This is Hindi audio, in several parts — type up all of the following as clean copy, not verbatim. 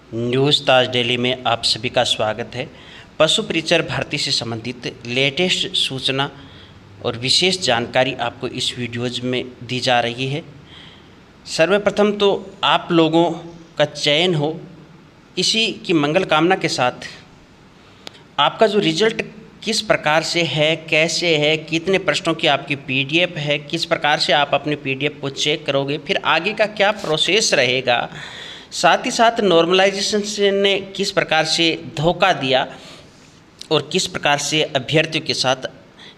न्यूज़ ताज डेली में आप सभी का स्वागत है। पशु परिचर भर्ती से संबंधित लेटेस्ट सूचना और विशेष जानकारी आपको इस वीडियोज़ में दी जा रही है। सर्वप्रथम तो आप लोगों का चयन हो, इसी की मंगल कामना के साथ आपका जो रिजल्ट किस प्रकार से है, कैसे है, कितने प्रश्नों की आपकी पीडीएफ है, किस प्रकार से आप अपने पीडीएफ को चेक करोगे, फिर आगे का क्या प्रोसेस रहेगा, साथ ही साथ नॉर्मलाइजेशन ने किस प्रकार से धोखा दिया और किस प्रकार से अभ्यर्थियों के साथ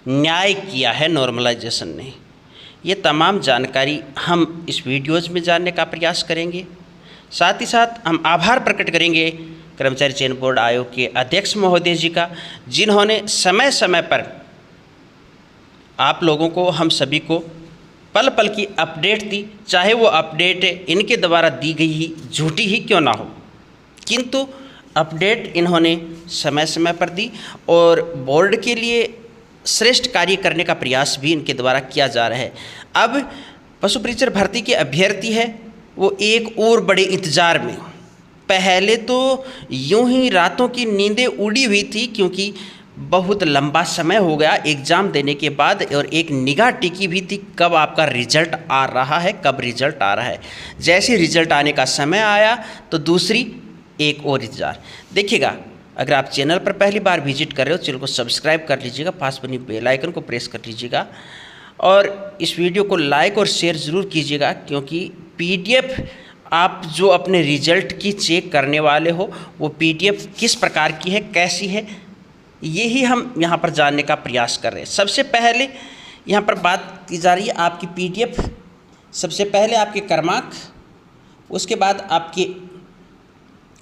न्याय किया है नॉर्मलाइजेशन ने, ये तमाम जानकारी हम इस वीडियोज़ में जानने का प्रयास करेंगे। साथ ही साथ हम आभार प्रकट करेंगे कर्मचारी चयन बोर्ड आयोग के अध्यक्ष महोदय जी का, जिन्होंने समय समय पर आप लोगों को, हम सभी को पल पल की अपडेट दी, चाहे वो अपडेट इनके द्वारा दी गई ही झूठी ही क्यों ना हो, किंतु अपडेट इन्होंने समय समय पर दी और बोर्ड के लिए श्रेष्ठ कार्य करने का प्रयास भी इनके द्वारा किया जा रहा है। अब पशु परिचर भर्ती के अभ्यर्थी है वो एक और बड़े इंतज़ार में, पहले तो यूं ही रातों की नींदें उड़ी हुई थी, क्योंकि बहुत लंबा समय हो गया एग्ज़ाम देने के बाद और एक निगाह टिकी भी थी कब आपका रिज़ल्ट आ रहा है, कब रिज़ल्ट आ रहा है। जैसे रिज़ल्ट आने का समय आया तो दूसरी एक और इंतज़ार। देखिएगा, अगर आप चैनल पर पहली बार विजिट कर रहे हो, चैनल को सब्सक्राइब कर लीजिएगा, पास बनी बेल आइकन को प्रेस कर लीजिएगा और इस वीडियो को लाइक और शेयर ज़रूर कीजिएगा, क्योंकि पीडीएफ आप जो अपने रिज़ल्ट की चेक करने वाले हो वो पीडीएफ किस प्रकार की है, कैसी है, यही हम यहाँ पर जानने का प्रयास कर रहे हैं। सबसे पहले यहाँ पर बात की जा रही है आपकी पीडीएफ। सबसे पहले आपके क्रमांक, उसके बाद आपके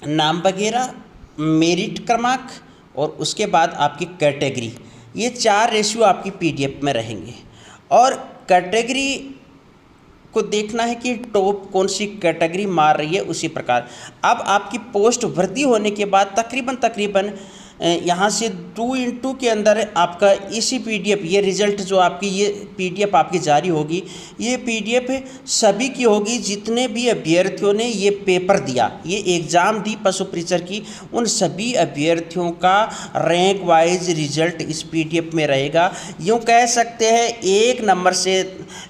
नाम वगैरह, मेरिट क्रमांक और उसके बाद आपकी कैटेगरी। ये 4 रेशियो आपकी पीडीएफ में रहेंगे और कैटेगरी को देखना है कि टॉप कौन सी कैटेगरी मार रही है। उसी प्रकार अब आपकी पोस्ट भर्ती होने के बाद तकरीबन यहाँ से 2x2 के अंदर आपका इसी पीडीएफ, ये रिज़ल्ट जो आपकी ये पीडीएफ आपकी जारी होगी, ये पीडीएफ सभी की होगी जितने भी अभ्यर्थियों ने ये पेपर दिया, ये एग्ज़ाम दी पशु परिचर की, उन सभी अभ्यर्थियों का रैंक वाइज रिज़ल्ट इस पीडीएफ में रहेगा। यूँ कह सकते हैं 1 नंबर से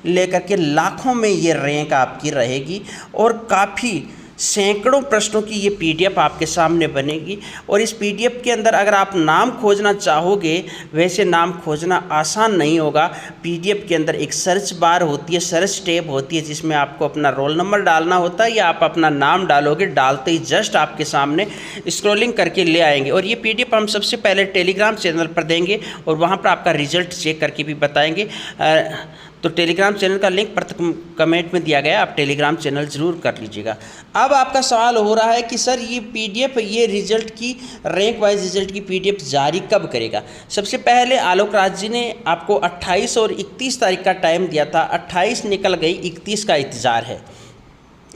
लेकर के लाखों में ये रैंक आपकी रहेगी और काफ़ी सैकड़ों प्रश्नों की ये पीडीएफ आपके सामने बनेगी। और इस पीडीएफ के अंदर अगर आप नाम खोजना चाहोगे, वैसे नाम खोजना आसान नहीं होगा। पीडीएफ के अंदर एक सर्च बार होती है, सर्च टैब होती है, जिसमें आपको अपना रोल नंबर डालना होता है या आप अपना नाम डालोगे, डालते ही जस्ट आपके सामने स्क्रॉलिंग करके ले आएंगे। और ये पीडीएफ हम सबसे पहले टेलीग्राम चैनल पर देंगे और वहाँ पर आपका रिजल्ट चेक करके भी बताएंगे। तो टेलीग्राम चैनल का लिंक प्रथम कमेंट में दिया गया है, आप टेलीग्राम चैनल ज़रूर कर लीजिएगा। अब आपका सवाल हो रहा है कि सर ये पीडीएफ, ये रिजल्ट की रैंक वाइज रिजल्ट की पीडीएफ जारी कब करेगा। सबसे पहले आलोक राज जी ने आपको 28 और 31 तारीख का टाइम दिया था, 28 निकल गई, 31 का इंतज़ार है,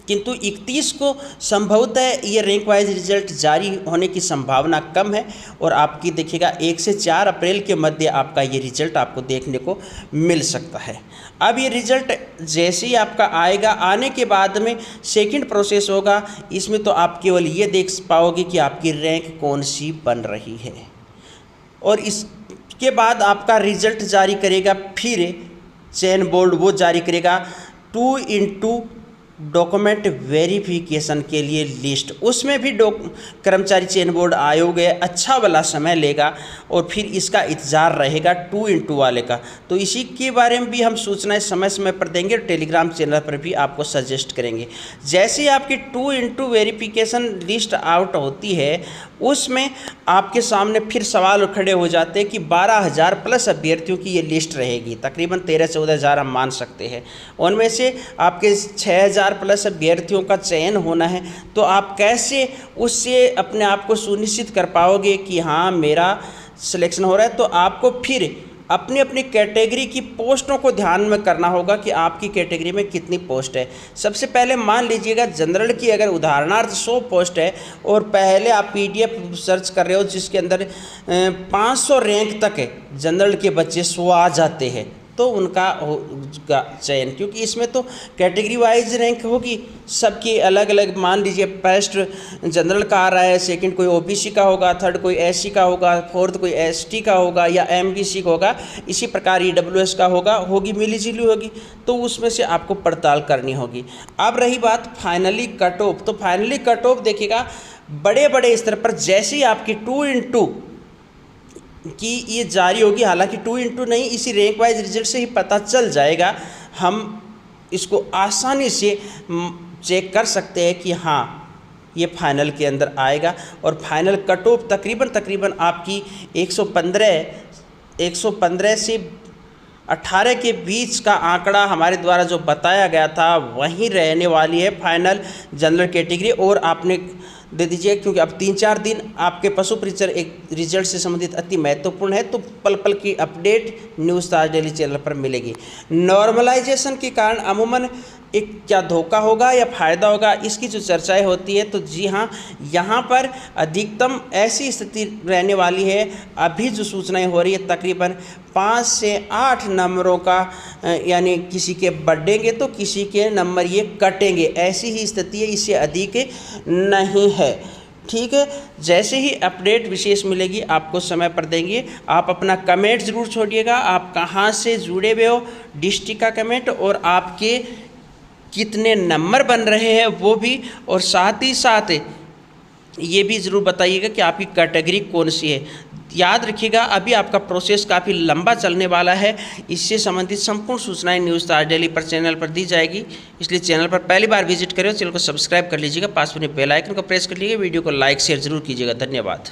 किंतु 31 को संभवतः ये रैंक वाइज रिजल्ट जारी होने की संभावना कम है और आपकी देखिएगा 1 से 4 अप्रैल के मध्य आपका ये रिजल्ट आपको देखने को मिल सकता है। अब ये रिजल्ट जैसे ही आपका आएगा, आने के बाद में सेकंड प्रोसेस होगा, इसमें तो आप केवल ये देख पाओगे कि आपकी रैंक कौन सी बन रही है और इसके बाद आपका रिजल्ट जारी करेगा, फिर चयन बोर्ड वो जारी करेगा 2x2 डॉक्यूमेंट वेरिफिकेशन के लिए लिस्ट। उसमें भी कर्मचारी चयन बोर्ड आयोग है, अच्छा वाला समय लेगा और फिर इसका इंतज़ार रहेगा 2x2 वाले का। तो इसी के बारे में भी हम सूचनाएं समय समय पर देंगे, टेलीग्राम चैनल पर भी आपको सजेस्ट करेंगे। जैसे ही आपकी 2x2 वेरिफिकेशन लिस्ट आउट होती है, उसमें आपके सामने फिर सवाल खड़े हो जाते हैं कि 12,000 प्लस अभ्यर्थियों की ये लिस्ट रहेगी, तकरीबन 13-14 हम मान सकते हैं। उनमें से आपके 6,000 प्लस अभ्यर्थियों का चयन होना है, तो आप कैसे उससे अपने आप को सुनिश्चित कर पाओगे कि हाँ मेरा सिलेक्शन हो रहा है। तो आपको फिर अपनी अपनी कैटेगरी की पोस्टों को ध्यान में करना होगा कि आपकी कैटेगरी में कितनी पोस्ट है। सबसे पहले मान लीजिएगा जनरल की अगर उदाहरणार्थ 100 पोस्ट है और पहले आप पीडीएफ सर्च कर रहे हो जिसके अंदर 500 रैंक तक है, जनरल के बच्चे 100 आ जाते हैं, तो उनका होगा चयन, क्योंकि इसमें तो कैटेगरी वाइज रैंक होगी सबकी अलग अलग। मान लीजिए फर्स्ट जनरल का आ रहा है, सेकंड कोई ओबीसी का होगा, थर्ड कोई एससी का होगा, फोर्थ कोई एसटी का होगा या एमबीसी का होगा, इसी प्रकार ईडब्ल्यूएस का होगी मिली जुली होगी, तो उसमें से आपको पड़ताल करनी होगी। अब रही बात फाइनली कट ऑफ, तो फाइनली कट ऑफ देखिएगा बड़े बड़े स्तर पर जैसे ही आपकी 2x2 कि ये जारी होगी, हालांकि 2x2 नहीं, इसी रैंक वाइज रिजल्ट से ही पता चल जाएगा। हम इसको आसानी से चेक कर सकते हैं कि हाँ ये फाइनल के अंदर आएगा। और फाइनल कट ऑफ तकरीबन आपकी 115 से 18 के बीच का आंकड़ा हमारे द्वारा जो बताया गया था वहीं रहने वाली है फाइनल जनरल कैटेगरी। और आपने दे दीजिए, क्योंकि अब 3-4 दिन आपके पशु परीक्षण एक रिजल्ट से संबंधित अति महत्वपूर्ण है, तो पल पल की अपडेट न्यूज़ ताज डेली चैनल पर मिलेगी। नॉर्मलाइजेशन के कारण अमूमन एक क्या धोखा होगा या फ़ायदा होगा, इसकी जो चर्चाएं होती है, तो जी हाँ यहाँ पर अधिकतम ऐसी स्थिति रहने वाली है। अभी जो सूचनाएं हो रही है तकरीबन 5 से 8 नंबरों का, यानी किसी के बढ़ेंगे तो किसी के नंबर ये कटेंगे, ऐसी ही स्थिति है, इससे अधिक नहीं है। ठीक है, जैसे ही अपडेट विशेष मिलेगी आपको समय पर देंगे। आप अपना कमेंट ज़रूर छोड़िएगा, आप कहाँ से जुड़े हुए हो, डिस्ट्रिक्ट का कमेंट, और आपके कितने नंबर बन रहे हैं वो भी, और साथ ही साथ ये भी ज़रूर बताइएगा कि आपकी कैटेगरी कौन सी है। याद रखिएगा अभी आपका प्रोसेस काफ़ी लंबा चलने वाला है, इससे संबंधित संपूर्ण सूचनाएं न्यूज़ ताज डेली पर चैनल पर दी जाएगी। इसलिए चैनल पर पहली बार विजिट करें, चैनल को सब्सक्राइब कर लीजिएगा, पास में बेल आइकन को प्रेस कर लीजिएगा, वीडियो को लाइक शेयर जरूर कीजिएगा। धन्यवाद।